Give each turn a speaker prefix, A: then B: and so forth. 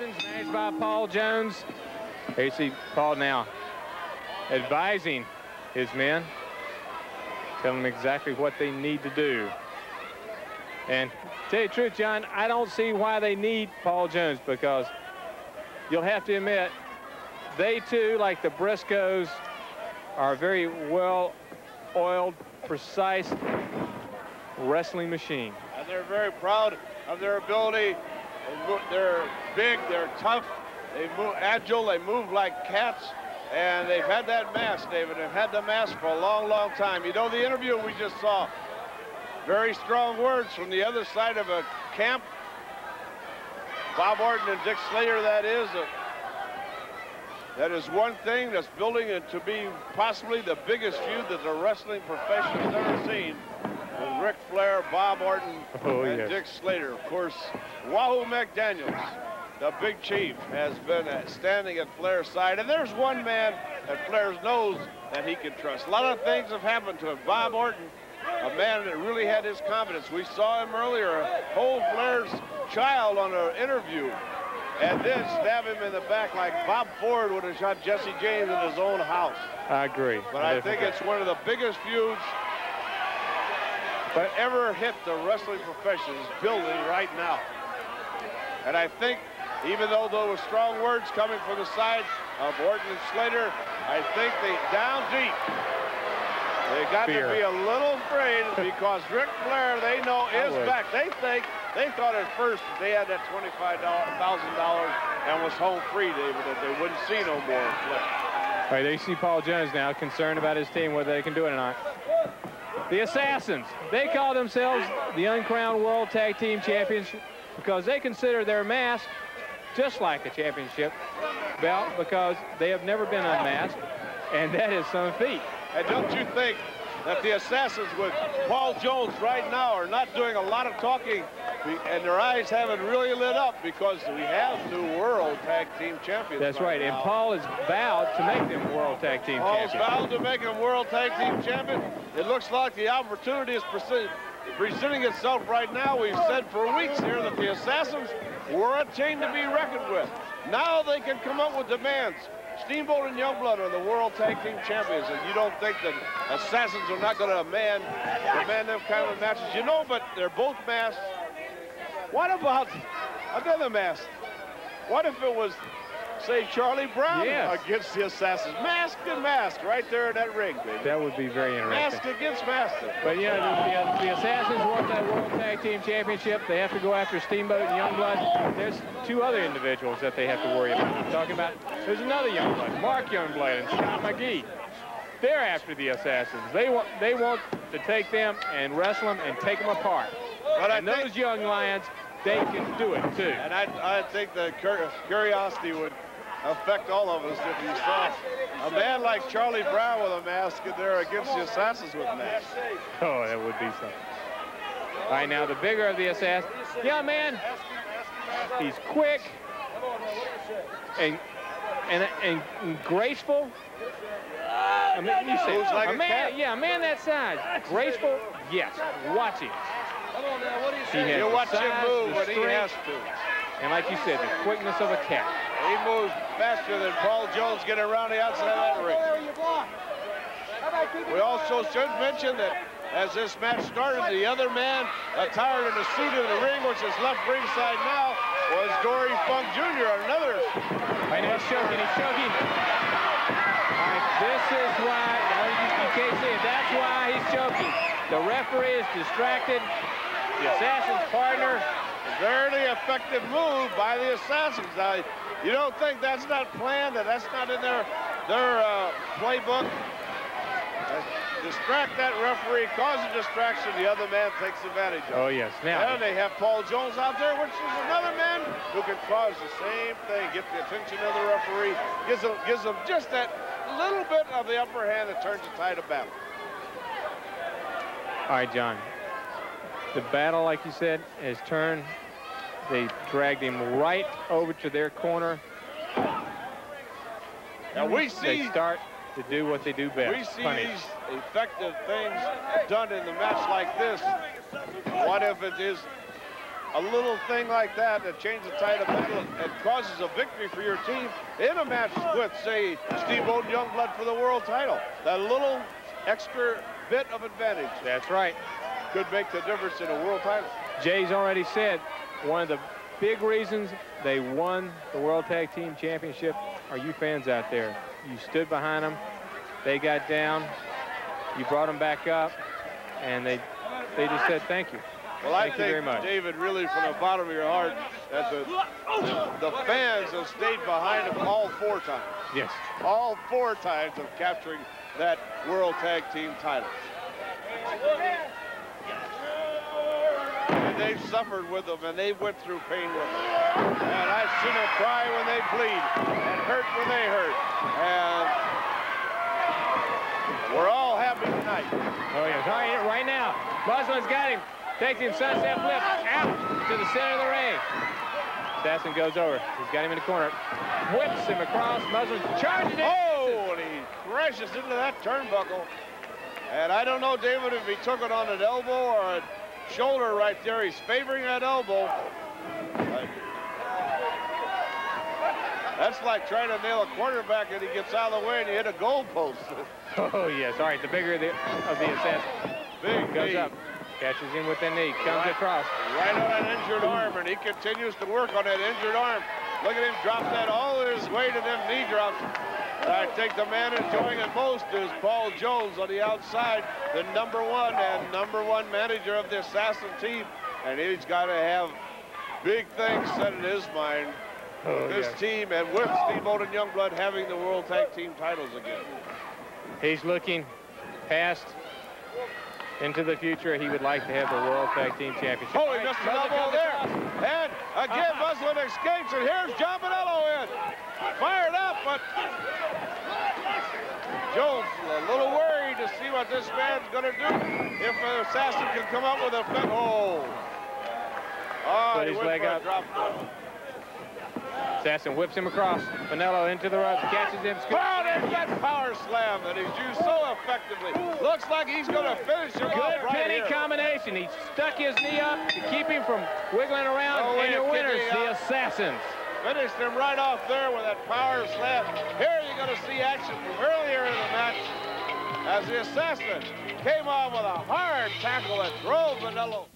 A: Assassins, managed by Paul Jones. Here you see Paul now advising his men, telling them exactly what they need to do. And to tell you the truth, John, I don't see why they need Paul Jones, because you'll have to admit, they too, like the Briscoes, are a very well-oiled, precise wrestling machine.
B: And they're very proud of their ability. They're big, they're tough, they move agile, they move like cats, and they've had that mask, David. They've had the mask for a long, long time. You know, the interview we just saw, very strong words from the other side of a camp. Bob Orton and Dick Slater, that is. That is one thing that's building it to be possibly the biggest feud that the wrestling profession has ever seen. With Ric Flair, Bob Orton, and Dick Slater. Of course, Wahoo McDaniels, the big chief, has been standing at Flair's side. And there's one man that Flair knows that he can trust. A lot of things have happened to him. Bob Orton, a man that really had his confidence. We saw him earlier hold Flair's child on an interview and then stab him in the back like Bob Ford would have shot Jesse James in his own house.
A: I agree.
B: But I think it's one of the biggest feuds that ever hit the wrestling profession's building right now. And I think, even though there were strong words coming from the side of Orton and Slater, I think they down deep, they got to be a little afraid, because Ric Flair, they know, is back. They thought at first they had that $25,000 and was home free, David, that they wouldn't see no more of Flair.
A: All right, they see Paul Jones now, concerned about his team, whether they can do it or not. The Assassins, they call themselves the Uncrowned World Tag Team Champions because they consider their mask just like a championship belt, because they have never been unmasked, and that is some feat.
B: And don't you think that the Assassins with Paul Jones right now are not doing a lot of talking, and their eyes haven't really lit up, because we have new World Tag Team Champions.
A: That's right, and Paul is vowed to make them World Tag Team Champions.
B: Paul's vowed to make them World Tag Team Champion. It looks like the opportunity is presenting itself right now. We've said for weeks here that the Assassins were a team to be reckoned with. Now they can come up with demands. Steamboat and Youngblood are the World Tag Team Champions, and you don't think that Assassins are not going to demand them kind of matches. You know, but they're both masked. What about another mask? What if it was, say, Charlie Brown against the Assassins? Mask and mask right there in that ring, baby.
A: That would be very interesting.
B: Mask against mask.
A: But, you know, the Assassins want that World Tag Team Championship. They have to go after Steamboat and Youngblood. There's two other individuals that they have to worry about. I'm talking about, there's another Youngblood, Mark Youngblood and Scott McGee. They're after the Assassins. They want to take them and wrestle them and take them apart. But and those young lions, they can do it, too.
B: And I think the curiosity would affect all of us if you saw a man like Charlie Brown with a mask in there against the Assassins with masks.
A: Oh, that would be something. All right, now the bigger of the Assassins. Yeah, man, he's quick and graceful. I mean, you say,
B: like a
A: man, yeah, a man that size, graceful. Yes, watch him.
B: You watch him move, but he has to.
A: And like you said, the quickness of a cat.
B: He moves faster than Paul Jones getting around the outside of that ring. We also should mention that as this match started, the other man attired in a suit in the ring, which is left ringside now, was Dory Funk Jr., another.
A: Right now he's choking, All right, this is why, you can't see it, that's why he's choking. The referee is distracted. The Assassin's partner.
B: Very effective move by the Assassins. Now, you don't think that's not planned, that that's not in their playbook? Distract that referee, cause a distraction, the other man takes advantage of it.
A: Oh, yes. Now,
B: and they have Paul Jones out there, which is another man who can cause the same thing, get the attention of the referee, gives them just that little bit of the upper hand that turns the tide of battle.
A: All right, John. The battle, like you said, has turned. They dragged him right over to their corner.
B: And we see
A: they start to do what they do best.
B: We see these effective things done in the match like this. What if it is a little thing like that that changes the tide of battle and causes a victory for your team in a match with, say, Steve Bowden Youngblood for the world title. That little extra bit of advantage.
A: That's right.
B: Could make the difference in a world title.
A: Jay's already said one of the big reasons they won the World Tag Team Championship are you fans out there. You stood behind them. They got down. You brought them back up, and they just said thank you.
B: Well, I think, David, really from the bottom of your heart, that the fans have stayed behind them all 4 times.
A: Yes.
B: All 4 times of capturing that World Tag Team title. And they've suffered with them, and they went through pain with them. And I've seen them cry when they bleed, and hurt when they hurt. And we're all happy tonight.
A: Oh, yes. All right, right now, Muslin's got him. Takes him sunset flip out to the center of the ring. Assassin goes over. He's got him in the corner. Whips him across. Muslin charges it.
B: Oh, and he crashes into that turnbuckle. And I don't know, David, if he took it on an elbow or a shoulder right there. He's favoring that elbow. That's like trying to nail a quarterback and he gets out of the way and you hit a goal post.
A: Oh, yes. All right, the bigger of the assassin.
B: Big
A: goes up. Catches him with the knee, comes across.
B: Right on that injured arm, and he continues to work on that injured arm. Look at him drop that all his weight in them knee drops. I think the man enjoying it most is Paul Jones on the outside, the #1 manager of the Assassin team. And he's got to have big things set in his mind. This team, and with Steve Bowden Youngblood having the World Tag Team titles again. He's
A: looking past into the future. He would like to have the World Tag Team Championship.
B: Oh, he missed the elbow there. And again, Muslin escapes, and here's John Bonello in. Fired up, but Jones a little worried to see what this man's going to do. If an assassin can come up with a... Oh,
A: put his leg up. Assassin whips him across. Bonello into the ropes, catches him.
B: Wow, there's that power slam that he's used so effectively. Looks like he's going to finish him off right
A: penny
B: here.
A: Combination. He stuck his knee up to keep him from wiggling around. And your winners, the Assassins.
B: Finished him right off there with that power slam. Here you're going to see action from earlier in the match as the Assassin came on with a hard tackle that drove Bonello.